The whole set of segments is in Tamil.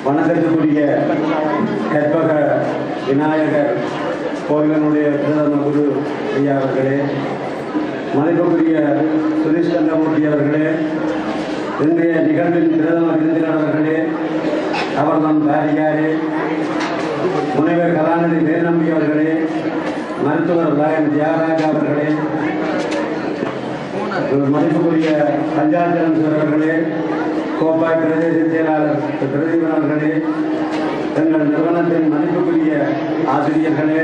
வணக்கத்துக்குரிய கற்பக விநாயகர் கோவிலனுடைய பிரதம குரு ஐயா அவர்களே, மதிப்புக்குரிய சுரேஷ் சந்திரமூர்த்தி அவர்களே, இன்றைய நிகழ்வின் பிரதம விருந்தினர் அவர்களே, அவர்தம் பாரியாரே, முனைவர் கலாநிதி வேலநம்பி அவர்களே, மருத்துவர் லயன் தியாகராஜா அவர்களே, மதிப்புக்குரிய பஞ்சாயத்து அவர்களே, கோப்பாய் பிரதேச செயலாளர் பிரதீபன் அவர்களே, எங்கள் நிறுவனத்தின் மதிப்புக்குரிய ஆசிரியர்களே,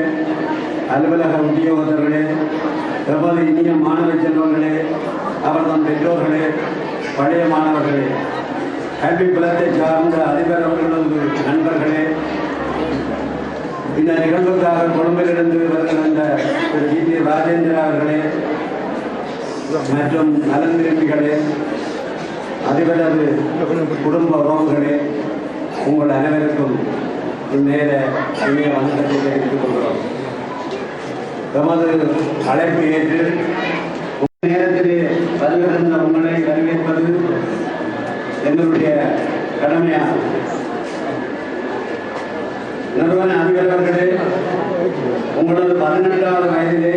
அலுவலக உத்தியோகத்தர்களே, எவ்வளவு இனிய மாணவ செல்வங்களே, அவர்தம் பெற்றோர்களே, பழைய மாணவர்களே, கல்வி புலத்தை சார்ந்த அதிபர் அவர்களது நண்பர்களே, இந்த நிகழ்வுக்காக கொழும்பிலிருந்து வருகின்ற ஜி.டி. ராஜேந்திரா அவர்களே மற்றும் நலன் விரும்பிகளே, அதிபரது குடும்ப உறவுகளே, உங்கள் அனைவருக்கும் இந்நேர இணைய வணக்கத்தை தெரிவித்துக் கொள்கிறோம். எமது அழைப்பு ஏற்று நேரத்திலே வருகின்ற உங்களை வரவேற்பது எங்களுடைய கடமையாகும். நிறுவன அதிபர்களே, உங்களது 18வது வயதிலே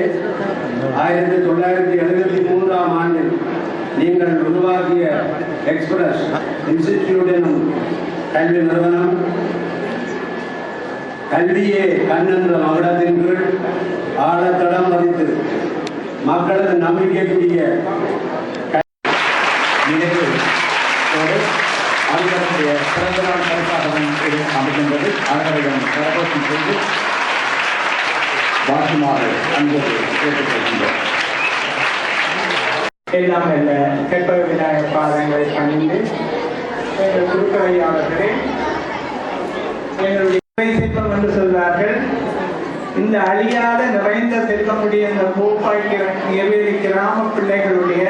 1973ஆம் ஆண்டில் நீங்கள் உருவாக்கிய எக்ஸ்பிரஸ் இன்ஸ்டிடியூட் எனும் கல்வி நிறுவனம் கல்வியே கண்ணென்ற மகுடத்தின் கீழ் ஆழத்தடம் பதித்து மக்களது நம்பிக்கைக்குரிய அவர்களுடைய பிறந்த நாள் பரிசாகவும் அமைக்கின்றது. அவர்களிடம் கரகோஷம் செய்து வாழ்த்துமாறு அன்போடு கேட்டுக்கொள்கின்றோம். எல்லாம் அல்ல கற்பக விநாயகர் பாதங்களை பணிந்து எங்கள் குருக்கவையாளர்களே, எங்களுடைய செல்வம் என்று சொல்வார்கள். இந்த அழியாத நிறைந்த செல்வமுடைய இந்த கோப்பாய் நெய்வேலி கிராம பிள்ளைகளுடைய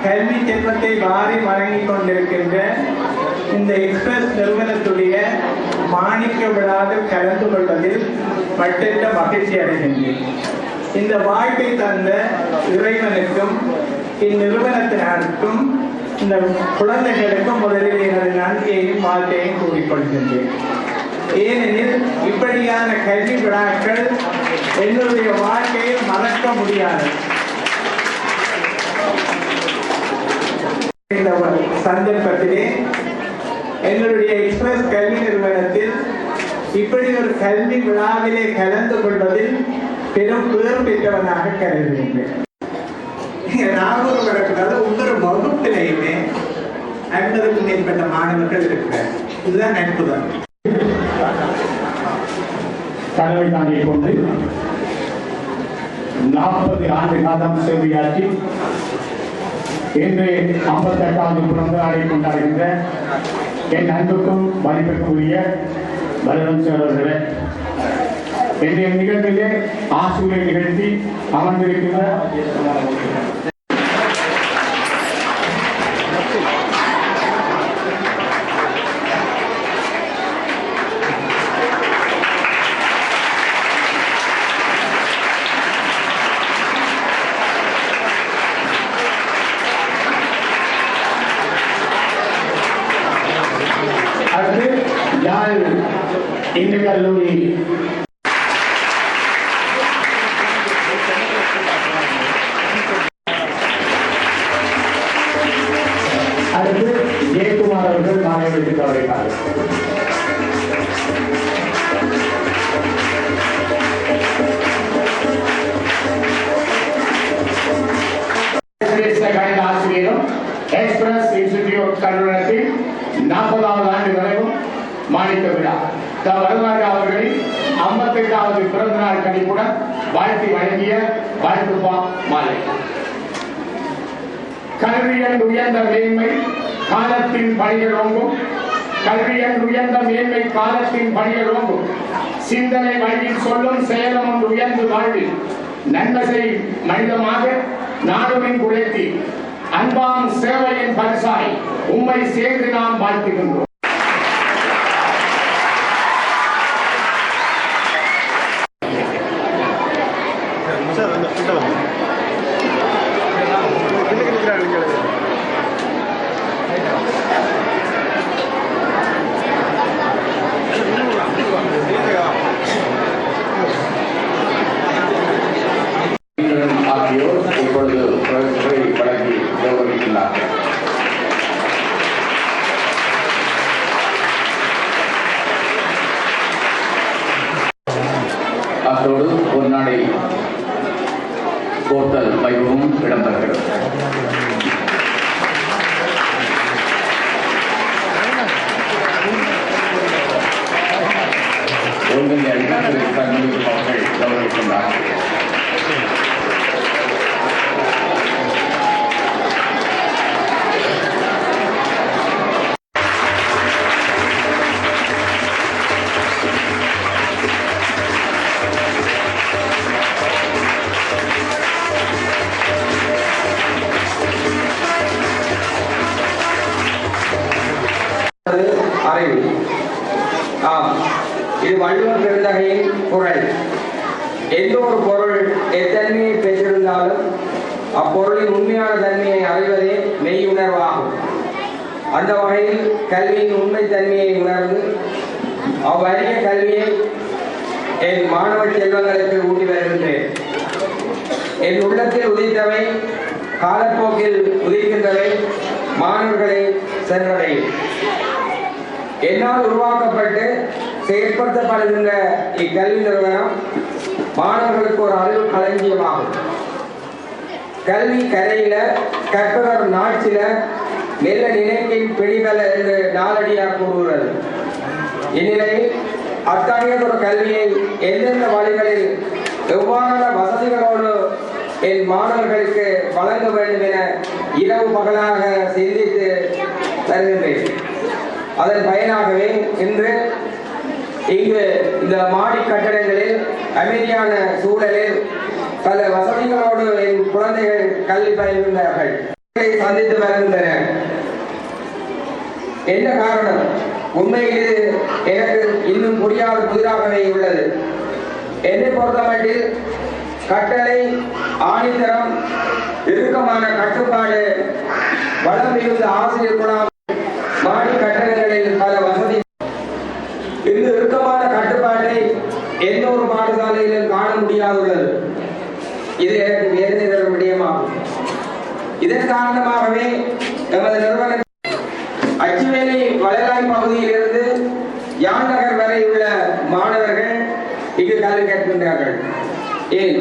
கல்வி செல்வத்தை வாரி வழங்கிக் கொண்டிருக்கின்ற இந்த எக்ஸ்பிரஸ் நிறுவனத்துடைய மாணிக்க விழாவில் கலந்து கொள்வதில் மட்டற்ற மகிழ்ச்சி அடைகின்றேன். இந்த வாய்ப்பை தந்த இறைவனுக்கும் இந்நிறுவனத்தினருக்கும் இந்த குழந்தைகளுக்கும் முதலில் எனது நன்றியையும் வாழ்க்கையையும் கூறிக்கொள்கின்றேன். ஏனெனில் இப்படியான கல்வி விழாக்கள் என்னுடைய வாழ்க்கையில் மறக்க முடியாது. இந்த சந்தர்ப்பத்திலே எங்களுடைய எக்ஸ்பிரஸ் கல்வி நிறுவனத்தில் இப்படி ஒரு கல்வி விழாவிலே கலந்து கொள்வதில் பெரும் பேர் பெற்றவனாக கருதுகின்றேன். நாகூர் வழக்குனால ஒவ்வொரு வகுப்பிலையுமே 50க்கும் மேற்பட்ட மாணவர்கள் இருக்கிறார். இதுதான் அற்புதம். கடமை தாங்கிக் கொண்டு 40 ஆண்டு காலம் சேவையாற்றி இன்று 58வது பிறந்த நாளை கொண்டாடுகின்ற என் அன்புக்கும் மதிப்பிற்குரிய பரதன் சார் அவர்களே, இன்றைய நிகழ்விலே ஆசிரியை நிகழ்த்தி அமர்ந்திருக்கின்ற யாழ் இந்து கல்லூரி அடுத்து ஜெயக்குமார் அவர்கள் மாணவர்களுக்கு கவனிப்பார்கள். ஆசிரியரும் எக்ஸ்பிரஸ் இன்ஸ்டிடியூட் கல்லூரத்தில் 40வது ஆண்டு வரைவும் மாணிக்க விழா வரலாறு அவர்களின் 58வது பிறந்த நாள் கணிப்புடன் வாழ்த்தி வழங்கிய வாழ்த்துப்பா மாலை. கல்வியன் உயர்ந்த மேன்மை காலத்தின் பணிகளோங்கும், கல்வியன் உயர்ந்த மேன்மை காலத்தின் பணிகளோங்கும், சிந்தனை வழியில் சொல்லும் செயலும் ஒன்று உயர்ந்து வாழ்வில் நன்மை மனிதமாக நாடுமின் குழைத்தி அன்பாம் சேவையின் பரிசாய் உம்மை சேர்ந்து நாம் வாழ்த்துகின்றோம். இப்பொழுது வழங்கி கௌரவிக்கிறார். அதோடு ஒரு நாளை போர்த்தல் வைபவமும் இடம்பெறுகிறது. ஒழுங்கை அவர்கள் கௌரவிக்கின்றார். அறிவு. இது வள்ளுவர் பெருந்தகையின் குரல். எந்த ஒரு பொருள் எத்தன்மையை பெற்றிருந்தாலும் அப்பொருளின் உண்மையான தன்மையை அறிவதே மெய் உணர்வாகும். அந்த வகையில் கல்வியின் உண்மை தன்மையை உணர்ந்து அவ்வறிய கல்வியை என் மாணவ செல்வங்களுக்கு ஊட்டி வருகின்றேன். என் உள்ளத்தில் உதித்தவை காலப்போக்கில் உதிக்கின்றவை மாணவர்களை சென்றடையும். என்னால் உருவாக்கப்பட்டு செயற்படுத்தப்படுகின்ற இக்கல்வி நிறுவனம் மாணவர்களுக்கு ஒரு அறிவு களஞ்சியமாகும். கல்வி கரையில கற்பவர் நாட்சில மெல்ல நினைக்கின் பிடிவல என்று நாளடியார் கூறுகிறது. இந்நிலையில் அத்தகைய ஒரு கல்வியை எந்தெந்த வழிகளில் எவ்வாறான வசதிகளோடு என் மாணவர்களுக்கு வழங்க வேண்டும் என இரவு பகலாக சிந்தித்து தருகின்றேன். அதன் பயனாகவே இன்று இங்கு இந்த மாடி கட்டடங்களில் அமைதியான சூழலில் பல வசதிகளோடு என் குழந்தைகள் கல்வி பயில்கின்றார்கள், சந்தித்து வருகின்றனர். என்ன காரணம்? உண்மையில் இது எனக்கு இன்னும் புரியாத புதிராகவே உள்ளது. என்னை பொறுத்தமட்டில் கட்டளை, ஆணித்தரம், இறுக்கமான கட்டுப்பாடு, வளம் மிகுந்த ஆசிரியர் குணம், மாடி கட்டடங்களில் பல வசதி, இந்த இறுக்கமான கட்டுப்பாட்டை எந்த ஒரு பாடசாலையிலும் காண முடியாதுள்ளது. இது எனக்கு வேதனை தரும் விடயமாகும். இதன் காரணமாகவே எமது நிறுவனம் அச்சுவேலி வளராய் பகுதியிலிருந்து யாழ் நகர் வரை உள்ள மாணவர்கள் இங்கு கல்வி கற்கின்றார்கள். ஏன்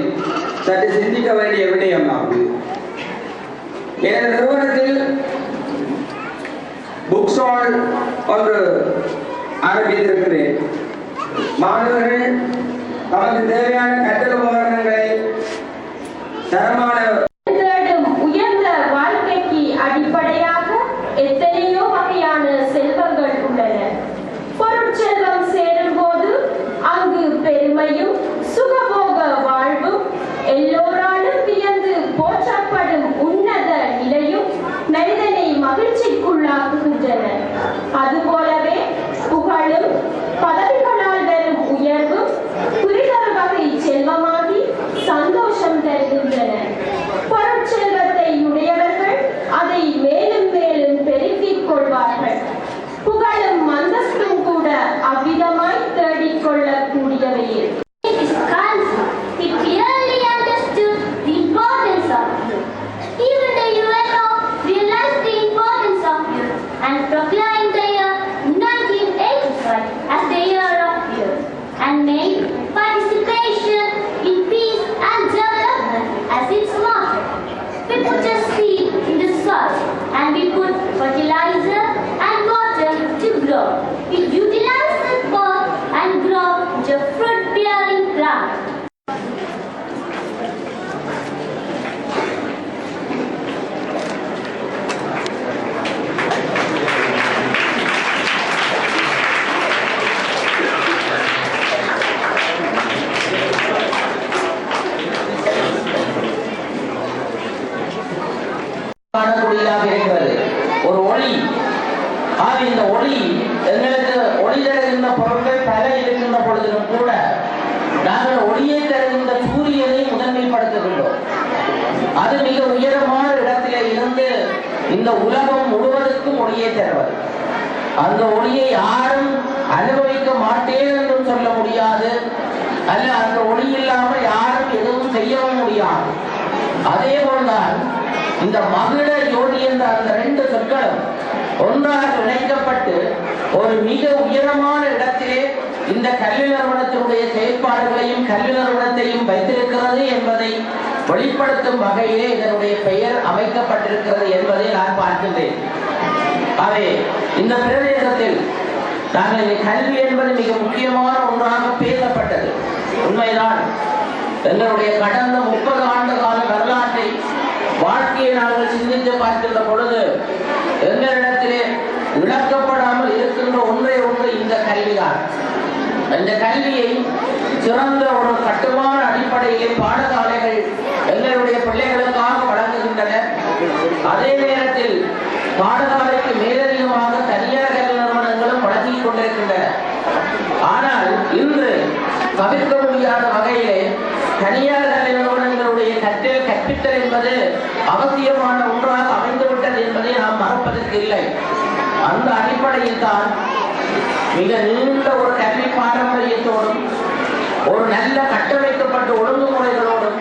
சற்று சிந்திக்க வேண்டிய விடயம் ஆகும். எனது நிறுவனத்தில் புக் ஸ்டால் ஒன்று ஆரம்பித்திருக்கிறேன். மாணவர்கள் தமக்கு தேவையான கற்றல் உபகரணங்களை தரமான உயர்ந்த வாழ்க்கைக்கு பொருட்செல்வம் சேரும் போது அங்கு பெருமையும் சுகபோக வாழ்வும் எல்லோராலும் வியந்து போற்றப்படும் உன்னத நிலையும் மனிதனை மகிழ்ச்சிக்குள்ளாக்குகின்றன. அதுபோலவே புகழும் பதவிகளால் வரும் உயர்வும் புரிதல் வகை செல்வமாகி சந்தோஷம் தருகின்றன. பொருட்செல்வத்தை உடையவர்கள் அதை மேலும் மேலும் பெருக்கிக் கொள்வார்கள். புகழும் அந்தஸ்தும் கூட அவ்விதமாய் தேடிக்கொள்ளக்கூடியவையே. He clearly understood the importance of youth. Even the UNO realized the importance of youth and proclaimed the year 1985 as the year of youth and made participation in peace and development as its motto. We put a seed in the soil and we put fertilizer and water to grow. We utilize the pot and grow into a fruit-bearing plant. காணக்கூடியதாக இருக்கிறது ஒரு ஒளி. இந்த ஒளி எங்களுக்கு ஒளி தருகின்ற பொருட்கள் பல இருக்கின்ற பொழுதிலும் கூட நாங்கள் ஒளியை தருகின்ற சூரியனை முதன்மைப்படுத்துகின்றோம். அது மிக உயரமான இடத்திலே இருந்து இந்த உலகம் முழுவதற்கும் ஒளியை தருவது. அந்த ஒளியை யாரும் அனுபவிக்க மாட்டேன் என்றும் சொல்ல முடியாது, அல்ல அந்த ஒளி இல்லாமல் யாரும் எதுவும் செய்யவும் முடியாது. அதே போல்தான் இந்த மகிழ ஜோதி என்ற அந்த ரெண்டு சொற்களும் ஒன்றாக இணைக்கப்பட்டு ஒரு மிக உயரமான இடத்திலே இந்த கல்வி நிறுவனத்தினுடைய செயற்பாடுகளையும் கல்வி நிறுவனத்தையும் வைத்திருக்கிறது என்பதை வெளிப்படுத்தும் வகையிலே இதனுடைய பெயர் அமைக்கப்பட்டிருக்கிறது என்பதை நான் பார்க்கின்றேன். அவை இந்த பிரதேசத்தில் நாங்கள் கல்வி என்பது மிக முக்கியமான ஒன்றாக பேசப்பட்டது. உண்மைதான். எங்களுடைய கடந்த 30 ஆண்டு கால வரலாற்றை வாழ்க்கையை நாங்கள் சிந்தித்து பார்க்கின்ற பொழுது எங்களிடத்திலே இழக்கப்படாமல் இருக்கின்ற ஒன்றே ஒன்று இந்த கல்விதான். இந்த கல்வியை சிறந்த ஒரு கட்டுமான அடிப்படையிலே பாடசாலைகள் எங்களுடைய பிள்ளைகளுக்காக வழங்குகின்றன. அதே நேரத்தில் பாடசாலைக்கு மேலதிகமாக தனியார் கல்வி நிறுவனங்களும் வழங்கிக் கொண்டிருக்கின்றன. ஆனால் இன்று தவிர்க்க முடியாத வகையிலே தனியார் கல்வி நிறுவனங்களுடைய கற்பித்தல் என்பது அவசியமான ஒன்றாக அமைந்துவிட்டது என்பதை நாம் மறப்பதற்கு இல்லை. அந்த அடிப்படையில் தான் மிக நீண்ட ஒரு கல்வி பாரம்பரியத்தோடும் ஒரு நல்ல கட்டமைக்கப்பட்ட ஒழுங்குமுறைகளோடும்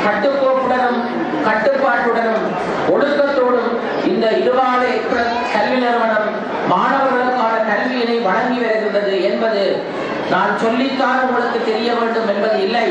கட்டுக்கோப்புடனும் கட்டுப்பாட்டுடனும் ஒழுக்கத்தோடும் இந்த இருவாத கல்வி நிறுவனம் மாணவர்களுக்கான கல்வியினை வழங்கி வருகின்றது என்பது நான் சொல்லித்தான் உங்களுக்கு தெரிய வேண்டும் என்பது இல்லை.